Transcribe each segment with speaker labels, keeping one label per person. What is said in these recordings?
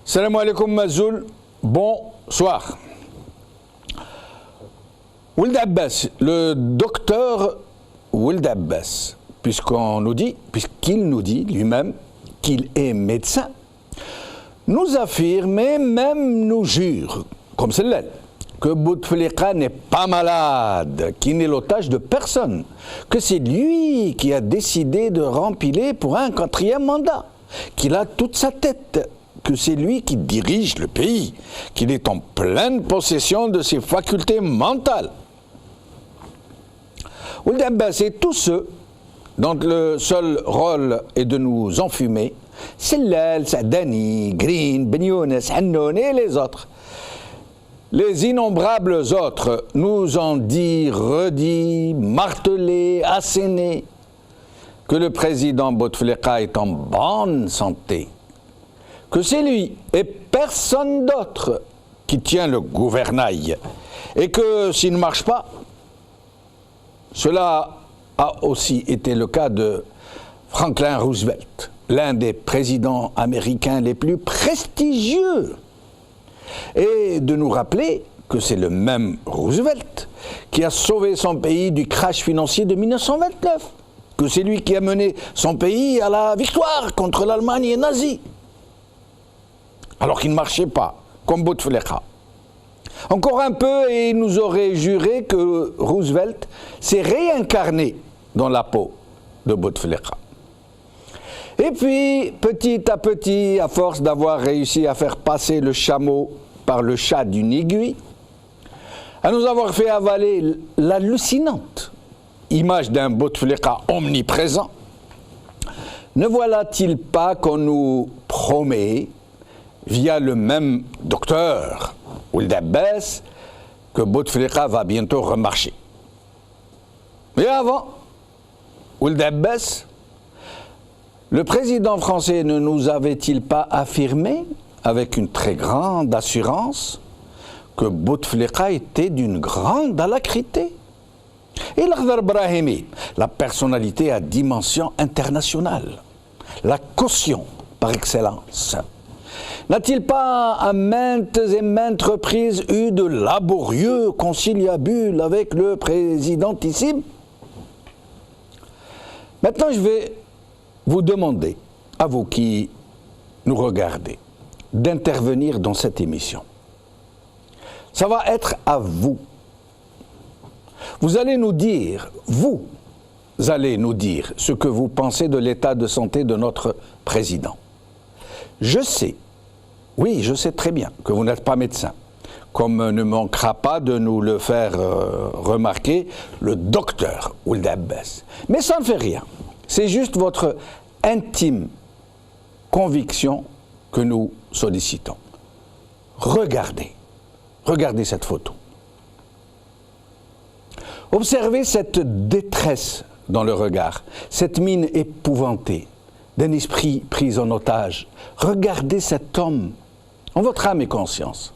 Speaker 1: Salam alaikum Mazoul, bonsoir. Ould Abbas, le docteur Ould Abbas, puisqu'il nous dit lui-même qu'il est médecin, nous affirme et même nous jure, comme celle-là, que Bouteflika n'est pas malade, qu'il n'est l'otage de personne, que c'est lui qui a décidé de rempiler pour un 4e mandat, qu'il a toute sa tête, que c'est lui qui dirige le pays, qu'il est en pleine possession de ses facultés mentales. Ould Abbas et tous ceux dont le seul rôle est de nous enfumer, Sellal, Saadani, Green, Ben Younes, Hannoun et les autres. Les innombrables autres nous ont dit, redit, martelé, asséné que le président Bouteflika est en bonne santé, que c'est lui et personne d'autre qui tient le gouvernail, et que s'il ne marche pas, cela a aussi été le cas de Franklin Roosevelt, l'un des présidents américains les plus prestigieux, et de nous rappeler que c'est le même Roosevelt qui a sauvé son pays du crash financier de 1929, que c'est lui qui a mené son pays à la victoire contre l'Allemagne nazie, alors qu'il ne marchait pas, comme Bouteflika. Encore un peu et il nous aurait juré que Roosevelt s'est réincarné dans la peau de Bouteflika. Et puis, petit à petit, à force d'avoir réussi à faire passer le chameau par le chat d'une aiguille, à nous avoir fait avaler l'hallucinante image d'un Bouteflika omniprésent, ne voilà-t-il pas qu'on nous promet, via le même docteur Ould Abbas, que Bouteflika va bientôt remarcher? Mais avant, Ould Abbas, le président français ne nous avait-il pas affirmé, avec une très grande assurance, que Bouteflika était d'une grande alacrité? Et l'Akhdar Brahimi, la personnalité à dimension internationale, la caution par excellence, n'a-t-il pas à maintes et maintes reprises eu de laborieux conciliabules avec le présidentissime? Maintenant, je vais vous demander, à vous qui nous regardez, d'intervenir dans cette émission. Ça va être à vous. Vous allez nous dire ce que vous pensez de l'état de santé de notre président. Je sais, oui, je sais très bien que vous n'êtes pas médecin, comme ne manquera pas de nous le faire remarquer le docteur Ould Abbas. Mais ça ne fait rien. C'est juste votre intime conviction que nous sollicitons. Regardez cette photo. Observez cette détresse dans le regard, cette mine épouvantée d'un esprit pris en otage. Regardez cet homme en votre âme et conscience.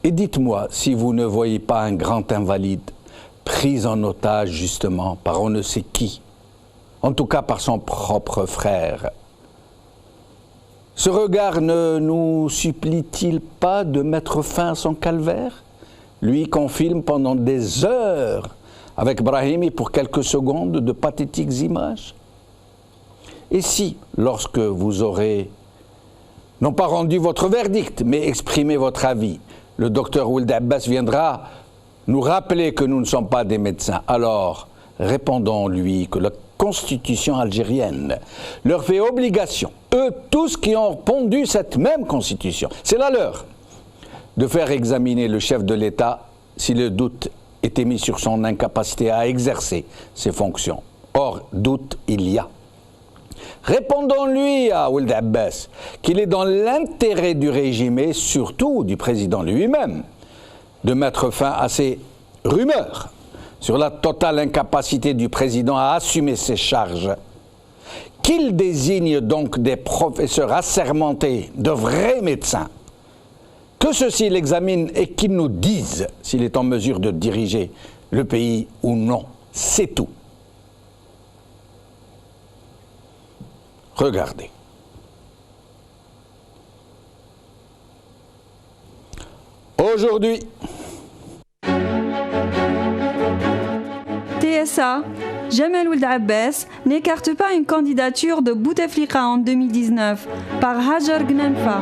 Speaker 1: Et dites-moi si vous ne voyez pas un grand invalide pris en otage justement par on ne sait qui, en tout cas par son propre frère. Ce regard ne nous supplie-t-il pas de mettre fin à son calvaire, lui qu'on filme pendant des heures avec Brahimi pour quelques secondes de pathétiques images? Et si, lorsque vous aurez non pas rendu votre verdict, mais exprimé votre avis, le docteur Ould Abbas viendra nous rappeler que nous ne sommes pas des médecins, alors répondons-lui que la Constitution algérienne leur fait obligation, eux tous qui ont pondu cette même Constitution, c'est la leur, de faire examiner le chef de l'État si le doute est émis sur son incapacité à exercer ses fonctions. Or, doute il y a. Répondons-lui à Ould Abbas qu'il est dans l'intérêt du régime et surtout du président lui-même de mettre fin à ces rumeurs sur la totale incapacité du président à assumer ses charges. Qu'il désigne donc des professeurs assermentés, de vrais médecins, que ceux-ci l'examinent et qu'ils nous disent s'il est en mesure de diriger le pays ou non. C'est tout. Regardez. Aujourd'hui,
Speaker 2: TSA, Jamel Ould Abbas n'écarte pas une candidature de Bouteflika en 2019 par Hajar Gnanfa.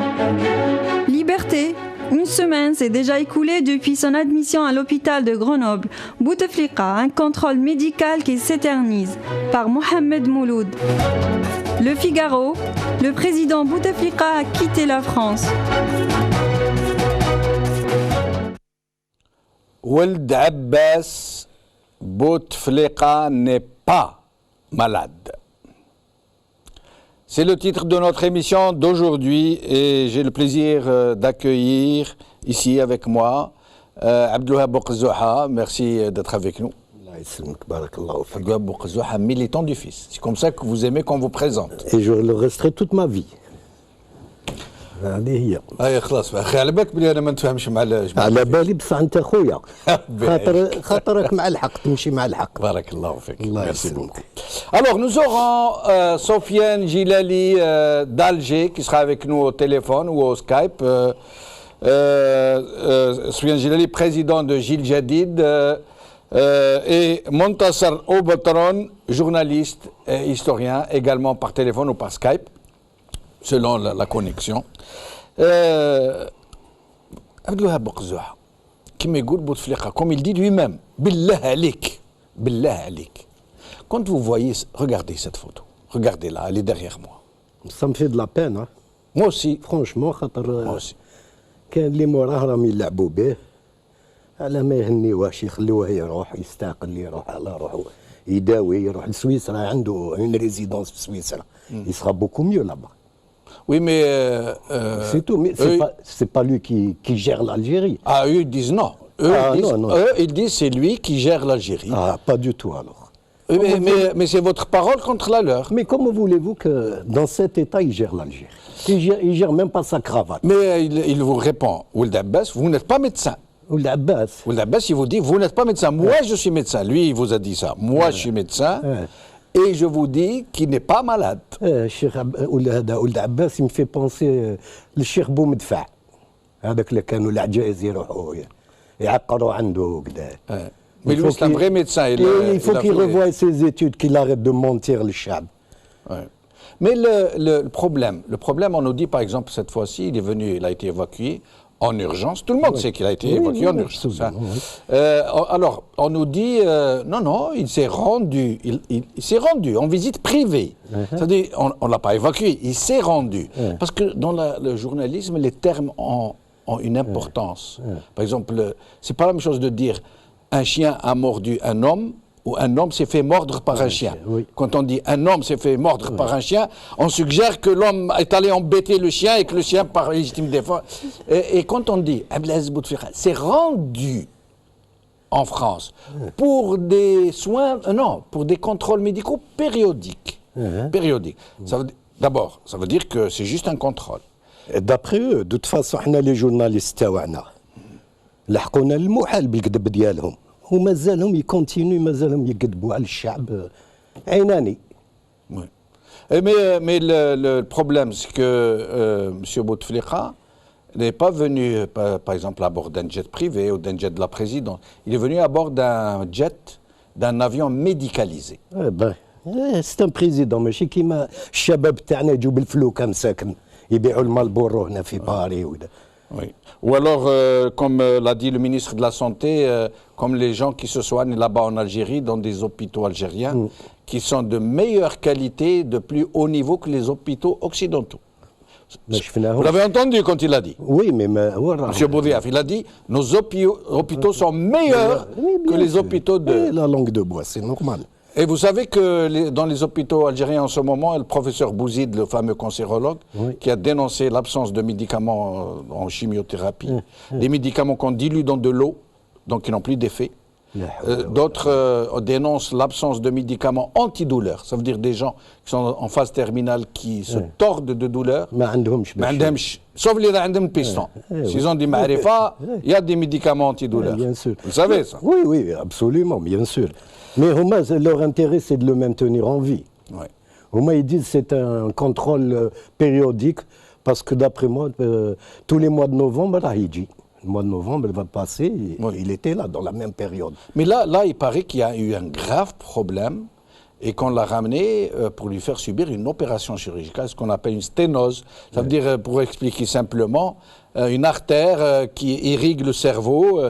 Speaker 2: Liberté, une semaine s'est déjà écoulée depuis son admission à l'hôpital de Grenoble. Bouteflika, un contrôle médical qui s'éternise par Mohamed Mouloud. Le Figaro, le président Bouteflika a quitté la France.
Speaker 1: Ould Abbas, Bouteflika n'est pas malade. C'est le titre de notre émission d'aujourd'hui et j'ai le plaisir d'accueillir ici avec moi Abdelwahab Bouqzouha. Merci d'être avec nous. Abdelwahab Bouqzouha, militant du FIS. C'est comme ça que vous aimez qu'on vous présente.
Speaker 3: Et je le resterai toute ma vie. هذه هي.
Speaker 1: اي خلاص اخي على بالك بلي انا ما نتفاهمش مع
Speaker 3: على بالي بصح انت خويا. خاطرك مع الحق تمشي مع الحق.
Speaker 1: بارك الله فيك.
Speaker 3: الله يسلمك.
Speaker 1: Alors nous aurons Sofiane Djilali d'Alger qui sera avec nous au téléphone ou au Skype. Sofiane Djilali, président de Jil Jadid, et Montassar Oubatron, journaliste et historien, également par téléphone ou par Skype, selon la connexion. Abdelwahab Bouqzouha, qui m'écoute Bouteflika, comme il dit lui-même, Billah alik, Billah alik. Quand vous voyez, regardez cette photo, regardez-la, elle est derrière moi.
Speaker 3: Ça me fait de la peine. Hein.
Speaker 1: Moi aussi.
Speaker 3: Franchement,
Speaker 1: moi aussi.
Speaker 3: كان اللي موراه راهم يلعبوا به على ما يهنيوهش يخلوه يروح يستقل يروح على روحه يداوي يروح لسويسرا عنده اون ريزيدونس في سويسرا يسرا بوكو ميو لابا.
Speaker 1: Oui, mais.
Speaker 3: C'est tout, mais c'est pas lui qui gère l'Algérie.
Speaker 1: Ah, eux, ils disent non. Eux, ils disent c'est lui qui gère l'Algérie.
Speaker 3: Ah, pas du tout alors.
Speaker 1: Mais c'est votre parole contre la leur.
Speaker 3: Mais comment voulez-vous que dans cet état, il gère l'Algérie? Il gère même pas sa cravate.
Speaker 1: Mais il vous répond, Ould Abbas, vous n'êtes pas médecin.
Speaker 3: Ould Abbas.
Speaker 1: Ould Abbas, il vous dit, vous n'êtes pas médecin. Moi, je suis médecin. Lui, il vous a dit ça. Moi, je suis médecin. Et je vous dis qu'il n'est pas malade.
Speaker 3: الشيخ Ould Abbas, il me fait penser للشيخ بومدفع هذاك اللي كانوا العجائز يروحوا يعقروا عنده كذا.
Speaker 1: Mais lui, c'est un vrai médecin.
Speaker 3: Il faut qu'il revoie ses études, qu'il arrête de mentir le chab.
Speaker 1: Mais le problème, on nous dit par exemple cette fois-ci, il est venu, il a été évacué en urgence. Tout le monde sait qu'il a été évacué en urgence. Alors, on nous dit, non, il s'est rendu, il s'est rendu en visite privée. C'est-à-dire, on ne l'a pas évacué, il s'est rendu. Parce que dans le journalisme, les termes ont une importance. Par exemple, c'est pas la même chose de dire un chien a mordu un homme ou un homme s'est fait mordre par un chien. Quand on dit un homme s'est fait mordre par un chien, on suggère que l'homme est allé embêter le chien et que le chien, par légitime défense. Et quand on dit Abdelaziz Bouteflika s'est rendu en France pour des soins, non, pour des contrôles médicaux périodiques. D'abord, ça veut dire que c'est juste un contrôle.
Speaker 3: D'après eux, de toute façon, احنا les journalistes تاعنا لحقونا المحال بالكذب ديالهم. ومازالهم يكونتينيو مازالهم يكذبوا على الشعب عيناني.
Speaker 1: Mais le problème, c'est que M. Bouteflika n'est pas venu, par exemple, à bord d'un jet privé ou d'un jet de la présidence. Il est venu à bord d'un jet, d'un avion médicalisé.
Speaker 3: C'est un président, ماشي كيما الشباب تاعنا يجوا بالفلوكه مساكن يبيعوا المالبورو هنا في باري ودا.
Speaker 1: Oui. Ou alors, comme l'a dit le ministre de la Santé, comme les gens qui se soignent là-bas en Algérie, dans des hôpitaux algériens, qui sont de meilleure qualité, de plus haut niveau que les hôpitaux occidentaux. Vous l'avez entendu quand il a dit.
Speaker 3: Oui, mais
Speaker 1: M. Boudiaf, il a dit, nos hôpitaux sont meilleurs que les hôpitaux de...
Speaker 3: La langue de bois, c'est normal.
Speaker 1: Et vous savez que dans les hôpitaux algériens en ce moment, le professeur Bouzid, le fameux cancérologue, qui a dénoncé l'absence de médicaments en chimiothérapie, des médicaments qu'on dilue dans de l'eau, donc qui n'ont plus d'effet. D'autres dénoncent l'absence de médicaments antidouleurs. Ça veut dire des gens qui sont en phase terminale qui se tordent de douleur. Sauf les عندهم piston. S'ils ont des marifa, il y a des médicaments antidouleurs.
Speaker 3: Bien sûr.
Speaker 1: Vous savez ça?
Speaker 3: Oui, absolument, bien sûr. Mais leur intérêt, c'est de le maintenir en vie. Ils disent que c'est un contrôle périodique, parce que d'après moi, tous les mois de novembre, là, il dit. Le mois de novembre va passer, il était là, dans la même période.
Speaker 1: Mais là, il paraît qu'il y a eu un grave problème et qu'on l'a ramené pour lui faire subir une opération chirurgicale, ce qu'on appelle une sténose. Ça veut dire, pour expliquer simplement, une artère qui irrigue le cerveau,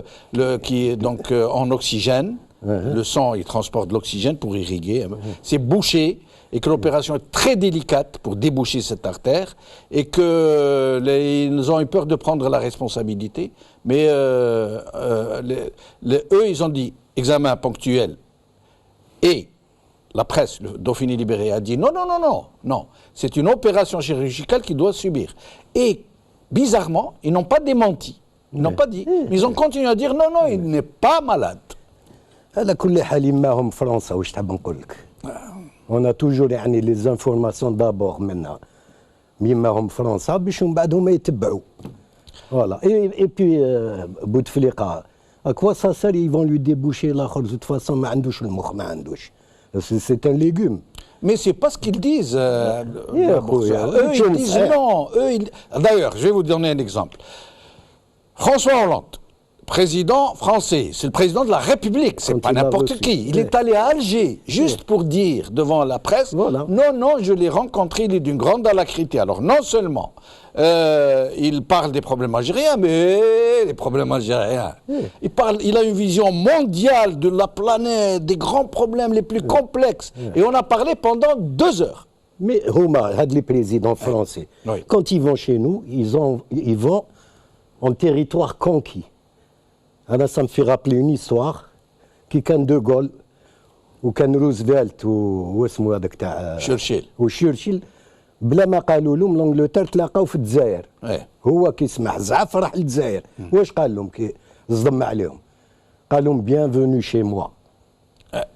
Speaker 1: qui est donc en oxygène. Le sang, il transporte de l'oxygène pour irriguer. C'est bouché et que l'opération est très délicate pour déboucher cette artère et qu'ils ont eu peur de prendre la responsabilité. Mais eux, ils ont dit examen ponctuel. Et la presse, le Dauphiné Libéré, a dit non. C'est une opération chirurgicale qu'il doit subir. Et bizarrement, ils n'ont pas démenti. Ils n'ont pas dit. Mais ils ont continué à dire non, il n'est pas malade.
Speaker 3: على كل حال يماهم فرنسا واش تحب نقول لك on a toujours يعني les informations d'abord maintenant يماهم فرنسا باش من بعد هما يتبعوا voilà et puis Bouteflika à quoi ça sert ils vont lui déboucher l'akhر de toute façon ما عندوش المخ ما عندوش c'est un légume.
Speaker 1: Mais c'est pas ce qu'ils disent. Eux ils disent non. D'ailleurs, je vais vous donner un exemple. François Hollande, président français, c'est le président de la République, c'est pas n'importe qui. Il est allé à Alger, juste pour dire devant la presse, non, je l'ai rencontré, il est d'une grande alacrité. Alors non seulement il parle des problèmes algériens, mais les problèmes algériens, il a une vision mondiale de la planète, des grands problèmes les plus complexes. Et on a parlé pendant 2 heures.
Speaker 3: Mais Houma, les présidents français, quand ils vont chez nous, ils vont en territoire conquis. Alors ça me fait rappeler une histoire qui كان De Gaulle وكان روزفلت واسمه هذاك تاع وشرشيل بلا ما قالوا لهم لانجلترا تلاقاو في الجزائر هو كيسمح زعف راح للجزائر واش قال لهم كي صدم عليهم قال لهم bienvenue chez moi.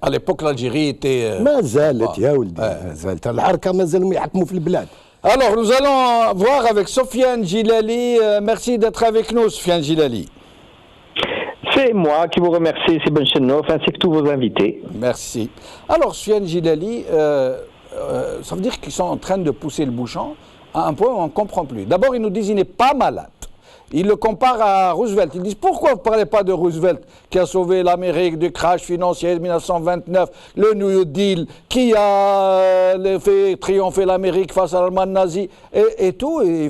Speaker 1: À l'époque l'Algérie était
Speaker 3: ما زالت يا ولدي ما زالت الحركه مازالوا يحكموا في البلاد.
Speaker 1: Alors nous allons voir avec Sofiane Djilali. Merci d'être avec nous Sofiane Djilali.
Speaker 4: C'est moi qui vous remercie, c'est Ben Chennof, ainsi que tous vos invités.
Speaker 1: Merci. Alors, Sofiane Djilali, ça veut dire qu'ils sont en train de pousser le bouchon à un point où on ne comprend plus. D'abord, ils nous disent qu'il n'est pas malade. Ils le comparent à Roosevelt. Ils disent pourquoi vous ne parlez pas de Roosevelt qui a sauvé l'Amérique du crash financier de 1929, le New Deal, qui a fait triompher l'Amérique face à l'Allemagne nazie et tout. Et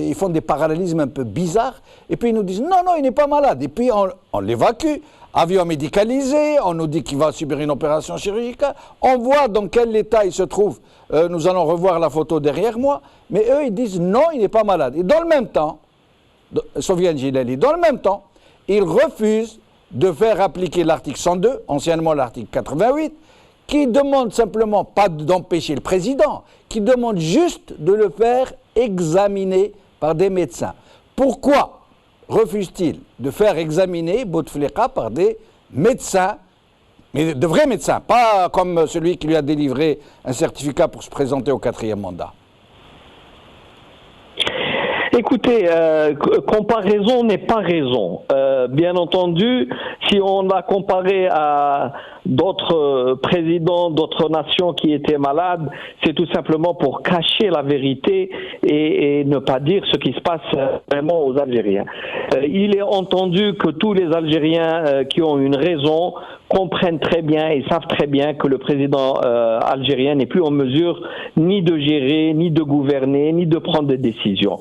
Speaker 1: ils font des parallélismes un peu bizarres. Et puis ils nous disent non, il n'est pas malade. Et puis on l'évacue. Avion médicalisé, on nous dit qu'il va subir une opération chirurgicale. On voit dans quel état il se trouve. Nous allons revoir la photo derrière moi. Mais eux, ils disent non, il n'est pas malade. Et dans le même temps, Sofiane Djilali, dans le même temps, il refuse de faire appliquer l'article 102, anciennement l'article 88, qui demande simplement pas d'empêcher le président, qui demande juste de le faire examiner par des médecins. Pourquoi refuse-t-il de faire examiner Bouteflika par des médecins, mais de vrais médecins, pas comme celui qui lui a délivré un certificat pour se présenter au 4e mandat?
Speaker 4: Écoutez, comparaison n'est pas raison. Bien entendu, si on l'a comparé à d'autres présidents d'autres nations qui étaient malades, c'est tout simplement pour cacher la vérité et ne pas dire ce qui se passe vraiment aux Algériens. Il est entendu que tous les Algériens qui ont une raison comprennent très bien et savent très bien que le président algérien n'est plus en mesure ni de gérer, ni de gouverner, ni de prendre des décisions.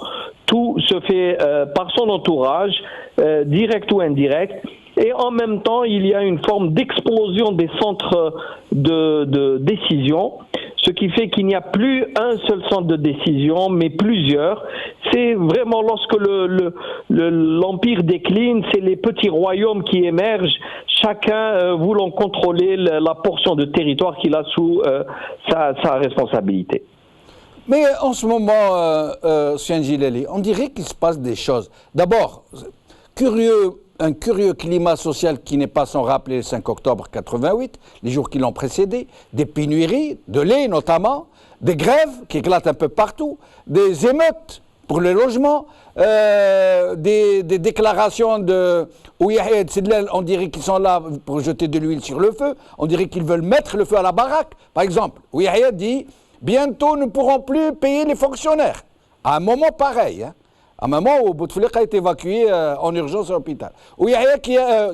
Speaker 4: Tout se fait par son entourage, direct ou indirect. Et en même temps, il y a une forme d'explosion des centres de décision, ce qui fait qu'il n'y a plus un seul centre de décision, mais plusieurs. C'est vraiment lorsque l'empire décline, c'est les petits royaumes qui émergent, chacun voulant contrôler la portion de territoire qu'il a sous sa responsabilité.
Speaker 1: Mais en ce moment, Sofiane Djilali, on dirait qu'il se passe des choses. D'abord, un curieux climat social qui n'est pas sans rappeler le 5 octobre 88, les jours qui l'ont précédé, des pénuries, de lait notamment, des grèves qui éclatent un peu partout, des émeutes pour le logement, des déclarations de Ouyahi et Sedlel, on dirait qu'ils sont là pour jeter de l'huile sur le feu, on dirait qu'ils veulent mettre le feu à la baraque. Par exemple, Ouyahi dit « Bientôt, nous ne pourrons plus payer les fonctionnaires ». À un moment pareil, hein, À un moment où Bouteflika est évacué en urgence à l'hôpital. Où Yahya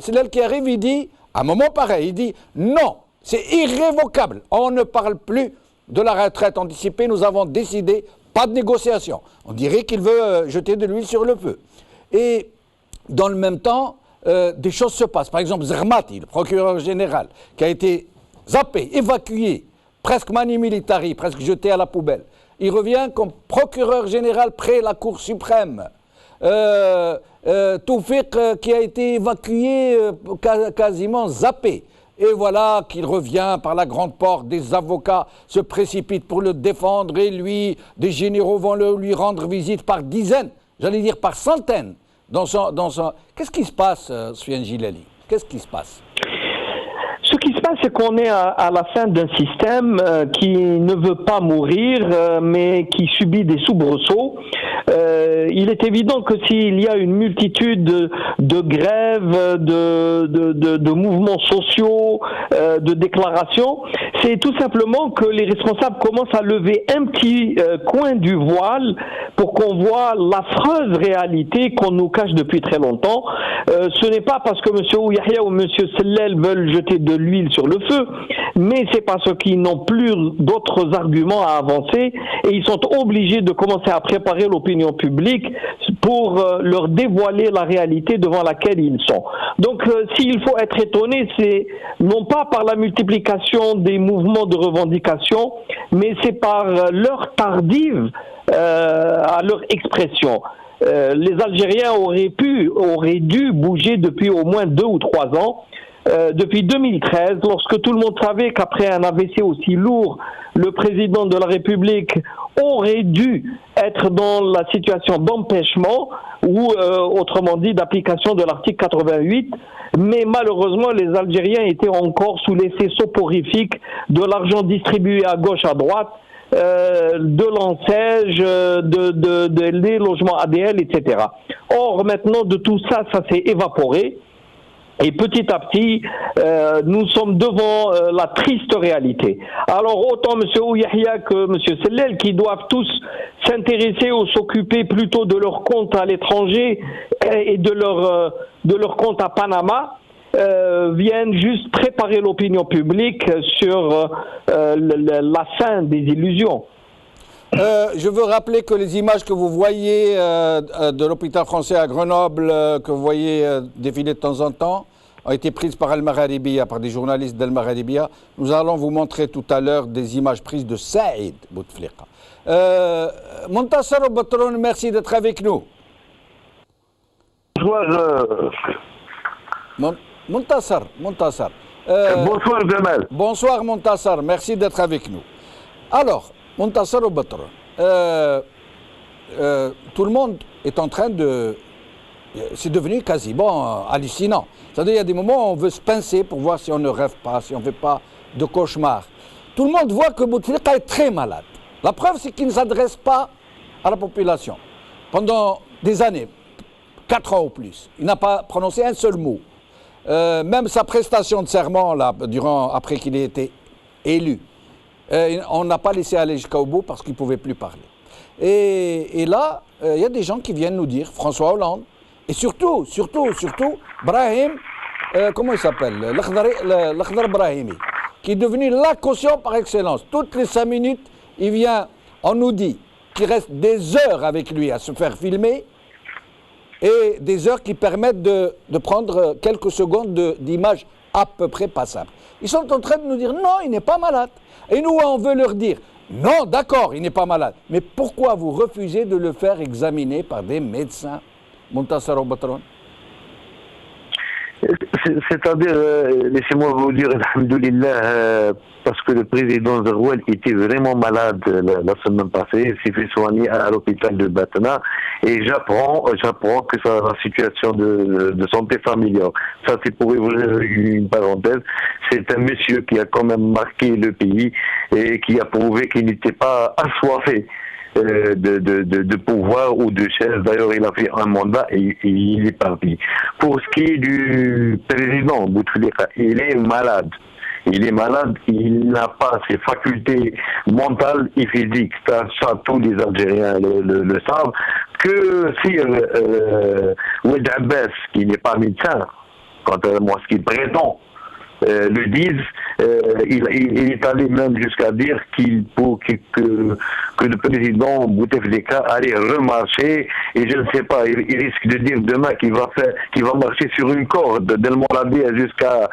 Speaker 1: c'est là qui arrive, il dit, à un moment pareil, il dit non, c'est irrévocable. On ne parle plus de la retraite anticipée, nous avons décidé, pas de négociation. On dirait qu'il veut jeter de l'huile sur le feu. Et dans le même temps, des choses se passent. Par exemple, Zermati, le procureur général, qui a été zappé, évacué, presque mani militari, presque jeté à la poubelle. Il revient comme procureur général près la Cour suprême. Toufik qui a été évacué, quasiment zappé. Et voilà qu'il revient par la grande porte, des avocats se précipitent pour le défendre et lui, des généraux vont lui rendre visite par dizaines, j'allais dire par centaines. Qu'est-ce qui se passe, Soufiane Gilali? Qu'est-ce qui se passe?
Speaker 4: Ce qui se passe, c'est qu'on est à la fin d'un système qui ne veut pas mourir, mais qui subit des soubresauts. Il est évident que s'il y a une multitude de grèves, de mouvements sociaux, de déclarations, c'est tout simplement que les responsables commencent à lever un petit coin du voile pour qu'on voit l'affreuse réalité qu'on nous cache depuis très longtemps. Ce n'est pas parce que M. Ouyahia ou M. Sellel veulent jeter de l'huile sur le feu, mais c'est parce qu'ils n'ont plus d'autres arguments à avancer et ils sont obligés de commencer à préparer l'opinion publique pour leur dévoiler la réalité devant laquelle ils sont. Donc s'il faut être étonné, c'est non pas par la multiplication des mouvements de revendication, mais c'est par l'heure tardive à leur expression. Les Algériens auraient dû bouger depuis au moins 2 ou 3 ans. Depuis 2013, lorsque tout le monde savait qu'après un AVC aussi lourd, le président de la République aurait dû être dans la situation d'empêchement ou, autrement dit, d'application de l'article 88, mais malheureusement, les Algériens étaient encore sous l'effet soporifique de l'argent distribué à gauche, à droite, de l'enseigne, des logements ADL, etc. Or, maintenant, de tout ça, ça s'est évaporé. Et petit à petit, nous sommes devant la triste réalité. Alors autant M. Ouyahia que M. Sellel, qui doivent tous s'intéresser ou s'occuper plutôt de leur compte à l'étranger et de leur compte à Panama, viennent juste préparer l'opinion publique sur la fin des illusions.
Speaker 1: Je veux rappeler que les images que vous voyez de l'hôpital français à Grenoble, que vous voyez défiler de temps en temps, ont été prises par Al-Magharibiya, par des journalistes d'Al-Magharibiya. Nous allons vous montrer tout à l'heure des images prises de Saïd Bouteflika. Montassar Boutron, merci d'être avec nous.
Speaker 5: Bonsoir.
Speaker 1: Montassar.
Speaker 5: Bonsoir, Jamal.
Speaker 1: Bonsoir, Montassar. Merci d'être avec nous. Alors, Montassar Boutron, tout le monde est en train de... C'est devenu quasiment hallucinant. C'est-à-dire qu'il y a des moments où on veut se pincer pour voir si on ne rêve pas, si on ne fait pas de cauchemar. Tout le monde voit que Bouteflika est très malade. La preuve, c'est qu'il ne s'adresse pas à la population. Pendant des années, 4 ans ou plus, il n'a pas prononcé un seul mot. Même sa prestation de serment, là, après qu'il ait été élu, on n'a pas laissé aller jusqu'au bout parce qu'il ne pouvait plus parler. Et là, il y a des gens qui viennent nous dire, François Hollande, et surtout, Brahim, comment il s'appelle, l'Akhdar Brahimi, qui est devenu la caution par excellence. Toutes les 5 minutes, il vient, on nous dit qu'il reste des heures avec lui à se faire filmer, et des heures qui permettent de prendre quelques secondes d'images à peu près passables. Ils sont en train de nous dire, non, il n'est pas malade. Et nous, on veut leur dire, non, d'accord, il n'est pas malade. Mais pourquoi vous refusez de le faire examiner par des médecins, Montassar Boutron?
Speaker 5: C'est-à-dire, laissez-moi vous dire, alhamdoulilah, parce que le président Zerouel était vraiment malade la semaine passée, il s'est fait soigner à l'hôpital de Batna, et j'apprends que la situation de santé familiale. Ça, c'est pour ouvrir une parenthèse. C'est un monsieur qui a quand même marqué le pays et qui a prouvé qu'il n'était pas assoiffé de pouvoir ou de chaise. D'ailleurs, il a fait un mandat et il est parti. Pour ce qui est du président Bouteflika, il est malade. Il n'a pas ses facultés mentales et physiques. Ça tous les Algériens le savent, que si Oued Abbas, qui n'est pas médecin, contrairement à ce qu'il prétend, le disent, il est allé même jusqu'à dire que le président Bouteflika allait remarcher, et je ne sais pas, il risque de dire demain qu'il va marcher sur une corde d'El Mouradia jusqu'à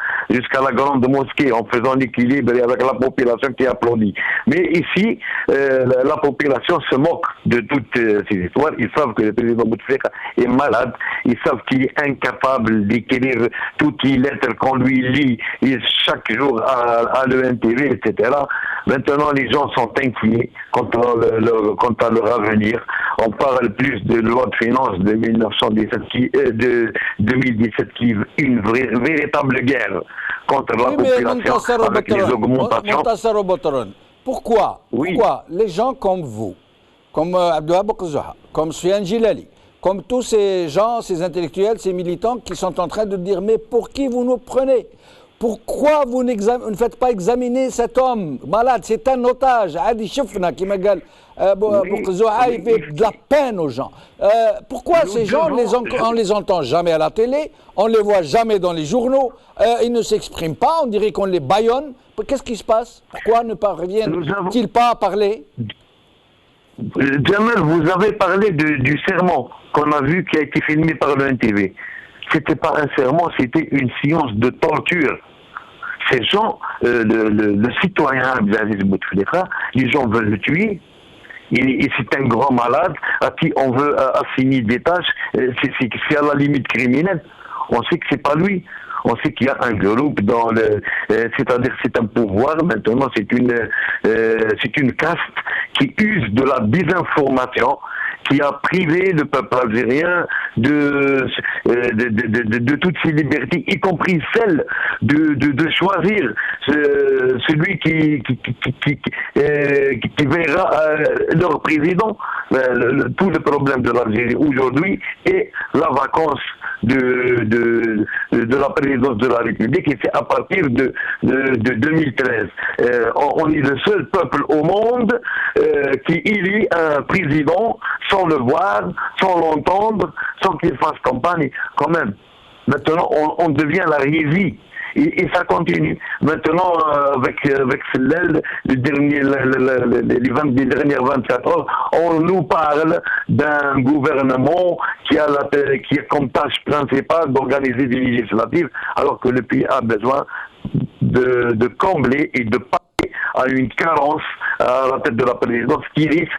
Speaker 5: la grande mosquée en faisant l'équilibre et avec la population qui applaudit. Mais ici, la population se moque de toutes ces histoires. Ils savent que le président Bouteflika est malade, ils savent qu'il est incapable d'écrire toutes les lettres qu'on lui lit chaque jour à l'ENTV, etc. Maintenant, les gens sont inquiets quant à leur avenir. On parle plus de loi de finances de 2017 qui est une véritable guerre contre la population avec les augmentations.
Speaker 1: Pourquoi
Speaker 5: Oui.
Speaker 1: Pourquoi les gens comme vous, comme Abdouhab Boukzouha, comme Soufiane Djilali, comme tous ces gens, ces intellectuels, ces militants qui sont en train de dire mais pour qui vous nous prenez? Pourquoi vous ne faites pas examiner cet homme malade? C'est un otage. Adi Chifna qui m'a dit Boukzouha, il fait de la peine aux gens. Pourquoi ces gens, on les entend jamais à la télé, on les voit jamais dans les journaux, ils ne s'expriment pas, on dirait qu'on les bâillonne. Qu'est-ce qui se passe? Pourquoi ne parviennent-ils pas à parler?
Speaker 5: Jamel, vous avez parlé du serment qu'on a vu qui a été filmé par le NTV. C'était pas un serment, c'était une séance de torture. Ces gens, le citoyen Abdelaziz Bouteflika, les gens veulent le tuer. Et c'est un grand malade à qui on veut assigner des tâches. C'est à la limite criminelle. On sait que c'est pas lui. On sait qu'il y a un groupe c'est-à-dire c'est un pouvoir maintenant, c'est une caste qui use de la désinformation, qui a privé le peuple algérien de toutes ses libertés, y compris celle de choisir celui qui verra leur président. Tout le problème de l'Algérie aujourd'hui est la vacance de la présidence de la République, et c'est à partir de 2013. On est le seul peuple au monde qui élit un président sans le voir, sans l'entendre, sans qu'il fasse campagne quand même. Maintenant, on devient la régie. Et ça continue. Maintenant, avec les dernières 24 heures, on nous parle d'un gouvernement qui a comme tâche principale d'organiser des législatives, alors que le pays a besoin de combler et de pallier à une carence à la tête de la présidence qui risque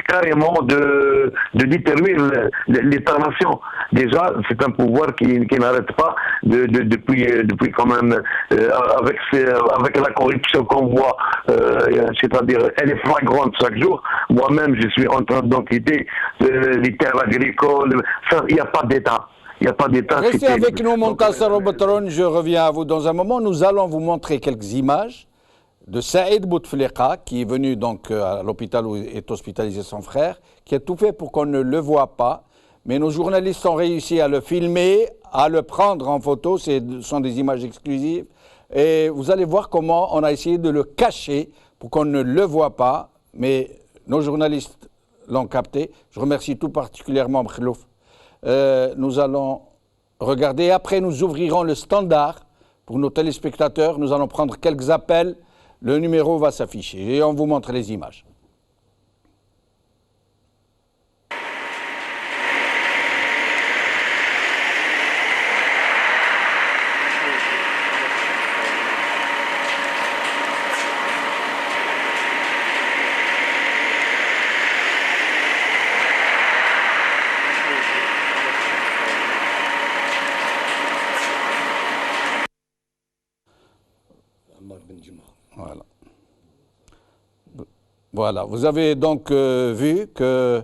Speaker 5: carrément de détruire l'État-nation. Déjà, c'est un pouvoir qui n'arrête pas depuis quand même, avec la corruption qu'on voit, c'est-à-dire elle est flagrante chaque jour. Moi-même, je suis en train d'enquêter les terres agricoles. Il n'y a pas d'État. Il n'y a pas d'État.
Speaker 1: Restez avec nous, Montassar Boutron. Je reviens à vous dans un moment. Nous allons vous montrer quelques images de Saïd Bouteflika, qui est venu donc à l'hôpital où est hospitalisé son frère, qui a tout fait pour qu'on ne le voit pas. Mais nos journalistes ont réussi à le filmer, à le prendre en photo. Ce sont des images exclusives. Et vous allez voir comment on a essayé de le cacher pour qu'on ne le voit pas. Mais nos journalistes l'ont capté. Je remercie tout particulièrement Mkhilouf. Nous allons regarder. Après, nous ouvrirons le standard pour nos téléspectateurs. Nous allons prendre quelques appels. Le numéro va s'afficher et on vous montre les images. Voilà, vous avez donc vu que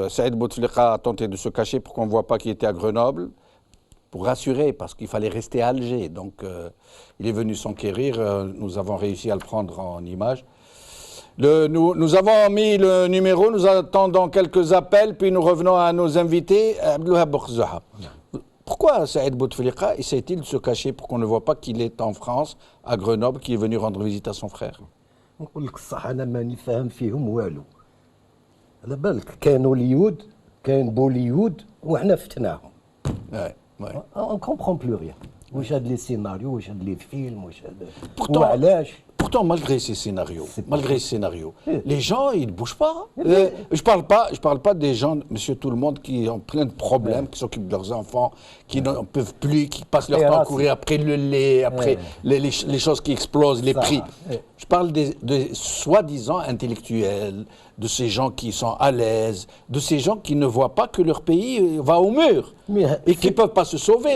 Speaker 1: Saïd Bouteflika a tenté de se cacher pour qu'on ne voit pas qu'il était à Grenoble, pour rassurer, parce qu'il fallait rester à Alger. Donc il est venu s'enquérir, nous avons réussi à le prendre en image. Nous avons mis le numéro, nous attendons quelques appels, puis nous revenons à nos invités. Abdouhab Boukzouha. Pourquoi Saïd Bouteflika essaie-t-il de se cacher pour qu'on ne voit pas qu'il est en France, à Grenoble, qu'il est venu rendre visite à son frère?
Speaker 3: نقول لك الصح انا ماني فاهم فيهم والو على بالك كان هوليوود كان بوليوود وحنا فتناهم. On comprend plus rien. واش هاد لي سيناريو واش هاد لي فيلم واش هاد وعلاش.
Speaker 1: Pourtant, malgré ces scénarios, les gens, ils ne bougent pas. Je parle pas des gens, monsieur tout le monde, qui ont plein de problèmes, qui s'occupent de leurs enfants, qui n'en peuvent plus, qui passent leur temps à courir après le lait, après les choses qui explosent, les prix. Je parle des soi-disant intellectuels, de ces gens qui sont à l'aise, de ces gens qui ne voient pas que leur pays va au mur et qui ne peuvent pas se sauver.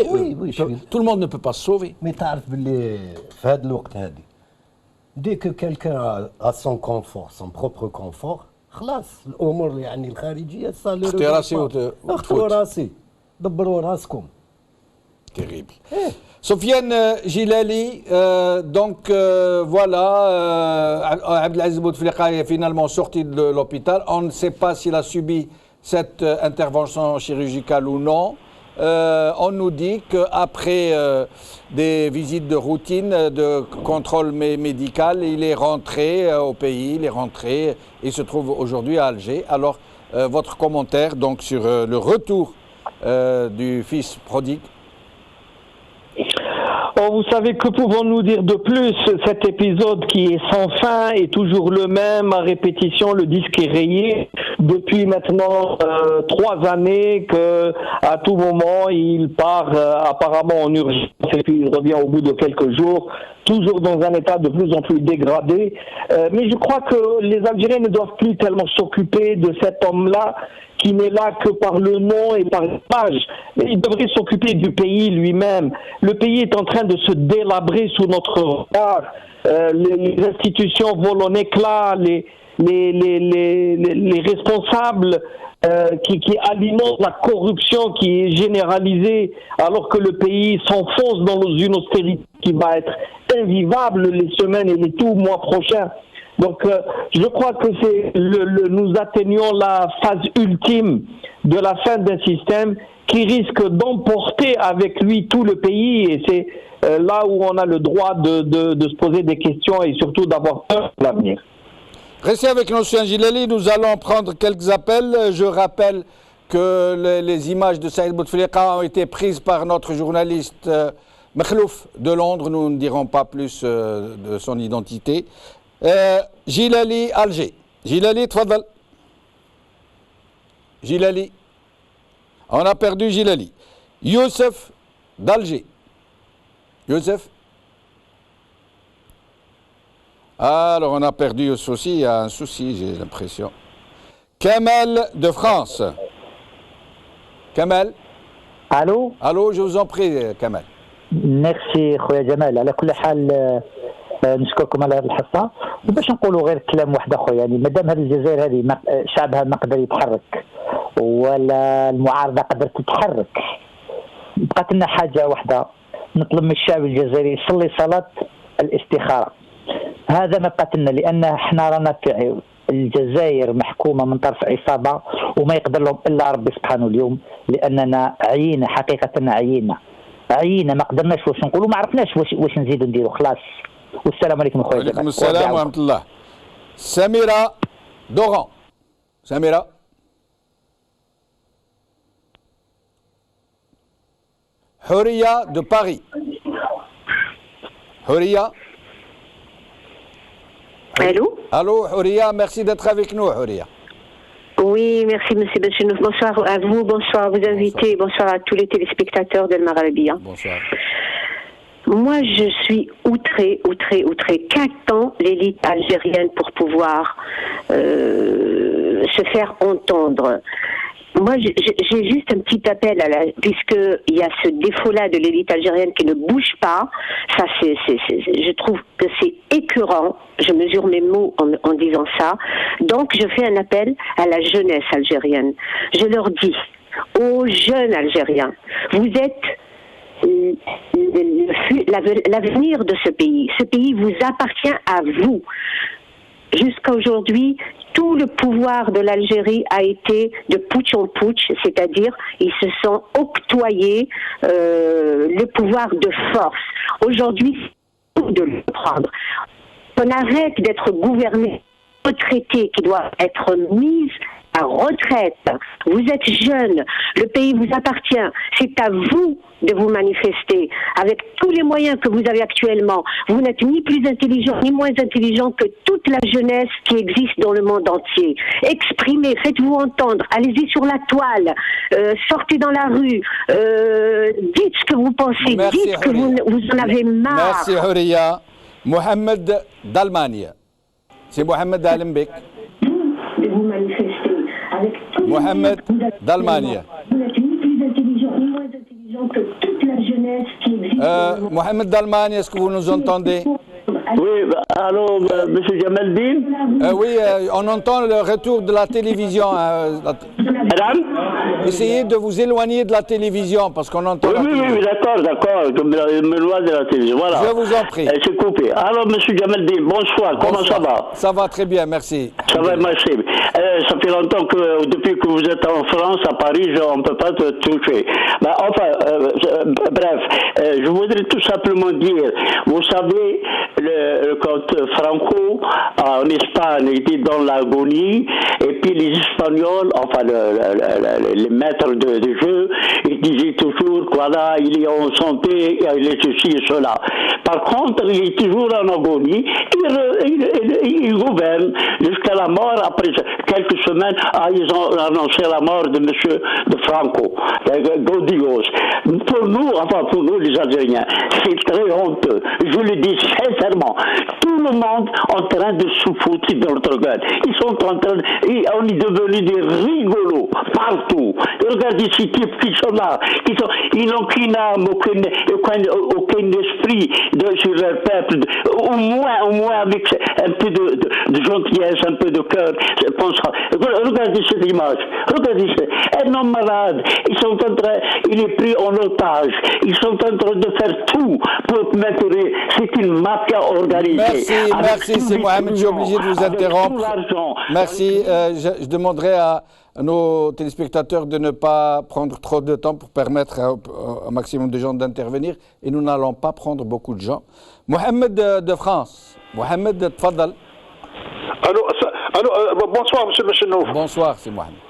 Speaker 1: Tout le monde ne peut pas se sauver.
Speaker 3: Mais تعرف باللي في هذا الوقت هذه dès que quelqu'un a son confort, son propre confort, خلاص الامور يعني الخارجيه صار
Speaker 1: اختي راسي
Speaker 3: اختي راسي دبروا راسكم.
Speaker 1: Terrible. Sofiane Gilali, donc voilà, Abdelaziz Bouteflika est finalement sorti de l'hôpital. On ne sait pas s'il a subi cette intervention chirurgicale ou non. On nous dit qu'après des visites de routine, de contrôle médical, il est rentré au pays, il est rentré, il se trouve aujourd'hui à Alger. Alors, votre commentaire donc sur le retour du fils prodigue?
Speaker 4: Oh, vous savez, que pouvons-nous dire de plus? Cet épisode qui est sans fin est toujours le même, à répétition, le disque est rayé depuis maintenant 3 années, qu'à tout moment il part apparemment en urgence et puis il revient au bout de quelques jours, toujours dans un état de plus en plus dégradé. Mais je crois que les Algériens ne doivent plus tellement s'occuper de cet homme-là qui n'est là que par le nom et par l'image. Il devrait s'occuper du pays lui-même. Le pays est en train de se délabrer sous notre regard. Les institutions volent en éclats, les responsables qui alimentent la corruption qui est généralisée alors que le pays s'enfonce dans une austérité qui va être invivable les semaines et les tout mois prochains. Donc, je crois que nous atteignons la phase ultime de la fin d'un système qui risque d'emporter avec lui tout le pays. Et c'est là où on a le droit de se poser des questions et surtout d'avoir peur pour l'avenir.
Speaker 1: Restez avec nous, M. Gilali. Nous allons prendre quelques appels. Je rappelle que les images de Saïd Bouteflika ont été prises par notre journaliste Makhlouf de Londres. Nous ne dirons pas plus de son identité. Gilali, Alger. Gilali, tfadal. Gilali. On a perdu Gilali. Youssef d'Alger. Youssef. Alors on a perdu Youssef aussi, il y a un souci, j'ai l'impression. Kamel de France. Kamel.
Speaker 6: Allô.
Speaker 1: Allô, je vous en prie, Kamel.
Speaker 6: Merci, خويا جمال. على كل حال نشكركم على هذه الحصه وباش نقولوا غير كلام واحد اخويا يعني مادام هذه الجزائر هذه شعبها ما قدر يتحرك ولا المعارضه قدرت تتحرك بقات لنا حاجه واحده نطلب من الشعب الجزائري يصلي صلاه الاستخاره. هذا ما بقات لنا لان احنا رانا في الجزائر محكومه من طرف عصابه وما يقدر لهم الا ربي سبحانه اليوم لاننا عيينا حقيقه عيينا ما قدرناش واش نقولوا ما عرفناش واش نزيدوا نديروا خلاص. والسلام عليكم اخويا.
Speaker 1: وعليكم السلام ورحمه الله. سميرة دوران. سميرة. حورية de Paris. حورية.
Speaker 7: Allô.
Speaker 1: Allô Houria, merci d'être avec nous Houria.
Speaker 7: Oui, merci monsieur Benchenouf. Bonsoir à vous, bonsoir à vos invités, bonsoir à tous les téléspectateurs d'El Maralabia.
Speaker 1: Bonsoir.
Speaker 7: Moi, je suis outrée. Qu'attend l'élite algérienne pour pouvoir se faire entendre? Moi, j'ai juste un petit appel, puisqu'il y a ce défaut-là de l'élite algérienne qui ne bouge pas. Ça, je trouve que c'est écœurant. Je mesure mes mots en disant ça. Donc, je fais un appel à la jeunesse algérienne. Je leur dis, aux jeunes Algériens, vous êtes l'avenir de ce pays. Ce pays vous appartient à vous. Jusqu'à aujourd'hui, tout le pouvoir de l'Algérie a été de putsch en putsch, c'est-à-dire ils se sont octroyés le pouvoir de force. Aujourd'hui, c'est de le prendre. On arrête d'être gouverné, retraités qui doivent être mises la retraite. Vous êtes jeune, le pays vous appartient. C'est à vous de vous manifester avec tous les moyens que vous avez actuellement. Vous n'êtes ni plus intelligent ni moins intelligent que toute la jeunesse qui existe dans le monde entier. Exprimez, faites-vous entendre, allez-y sur la toile, sortez dans la rue, dites ce que vous pensez,
Speaker 1: merci,
Speaker 7: dites que vous en avez marre.
Speaker 1: Merci Houria. Mohamed d'Allemagne. C'est Mohamed Alenbeek.
Speaker 7: De vous manifester avec tous
Speaker 1: Mohamed d'Allemagne.
Speaker 7: Vous n'êtes ni plus intelligent ni moins intelligent que toute la jeunesse qui existe.
Speaker 1: Mohamed d'Allemagne, est-ce que vous nous entendez?
Speaker 8: Oui, allô, monsieur Jamaldine?
Speaker 1: Oui, on entend le retour de la télévision.
Speaker 8: Madame?
Speaker 1: Essayez de vous éloigner de la télévision parce qu'on entend.
Speaker 8: Oui, d'accord. Je me loin de la télévision. Voilà.
Speaker 1: Je vous en prie.
Speaker 8: C'est coupé. Alors, monsieur Jamaldine, bonsoir. Comment ça va?
Speaker 1: Ça va très bien, merci.
Speaker 8: Ça va, merci. Ça fait longtemps que, depuis que vous êtes en France, à Paris, on ne peut pas te toucher. Bref, je voudrais tout simplement dire, vous savez, quand Franco, en Espagne, était dans l'agonie, et puis les Espagnols, enfin les maîtres de jeu, ils disaient toujours, voilà, il est en santé, il est ceci et cela. Par contre, il est toujours en agonie, il gouverne jusqu'à la mort. Après quelques semaines, ils ont annoncé la mort de Franco, Gaudios. Pour nous les Algériens, c'est très honteux. Je le dis sincèrement. Tout le monde est en train de se foutre de notre gueule. Ils sont en train, on est devenus des rigolos partout. Regardez ces types qui sont là. Ils n'ont qu'une âme, aucun esprit sur leur peuple. Au moins avec un peu de gentillesse, un peu de cœur. Regardez cette image. Regardez un homme malade. Il est pris en otage. Ils sont en train de faire tout pour mettre. C'est une mafia organisée.
Speaker 1: Merci, c'est Mohamed. Je suis obligé de vous interrompre. Merci. Je demanderai à nos téléspectateurs de ne pas prendre trop de temps pour permettre au maximum de gens d'intervenir. Et nous n'allons pas prendre beaucoup de gens. Mohamed de France. Mohamed, tfadal.
Speaker 9: Allô, bonsoir, monsieur Mechenouf.
Speaker 1: Bonsoir, c'est Mohamed.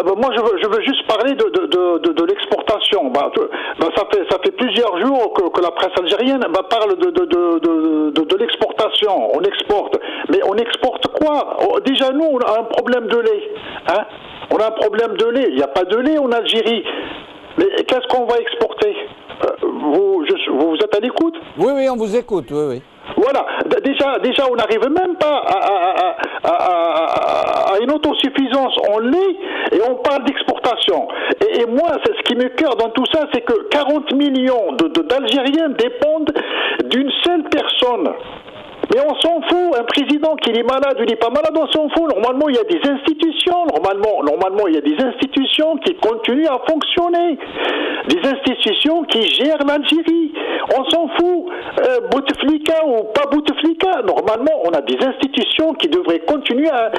Speaker 9: Moi, je veux juste parler de l'exportation. Ça fait plusieurs jours que la presse algérienne parle de l'exportation. On exporte. Mais on exporte quoi? Déjà, nous, on a un problème de lait. Hein? On a un problème de lait. Il n'y a pas de lait en Algérie. Mais qu'est-ce qu'on va exporter? Vous êtes à l'écoute?
Speaker 1: Oui, on vous écoute, oui.
Speaker 9: Voilà, déjà on n'arrive même pas à une autosuffisance en lait et on parle d'exportation. Et moi, ce qui me cœur dans tout ça, c'est que 40 millions d'Algériens dépendent d'une seule personne. Mais on s'en fout, un président qui est malade ou n'est pas malade, on s'en fout. Normalement, il y a des institutions. Normalement, il y a des institutions qui continuent à fonctionner. Des institutions qui gèrent l'Algérie. On s'en fout. Bouteflika ou pas Bouteflika. Normalement, on a des institutions qui devraient continuer à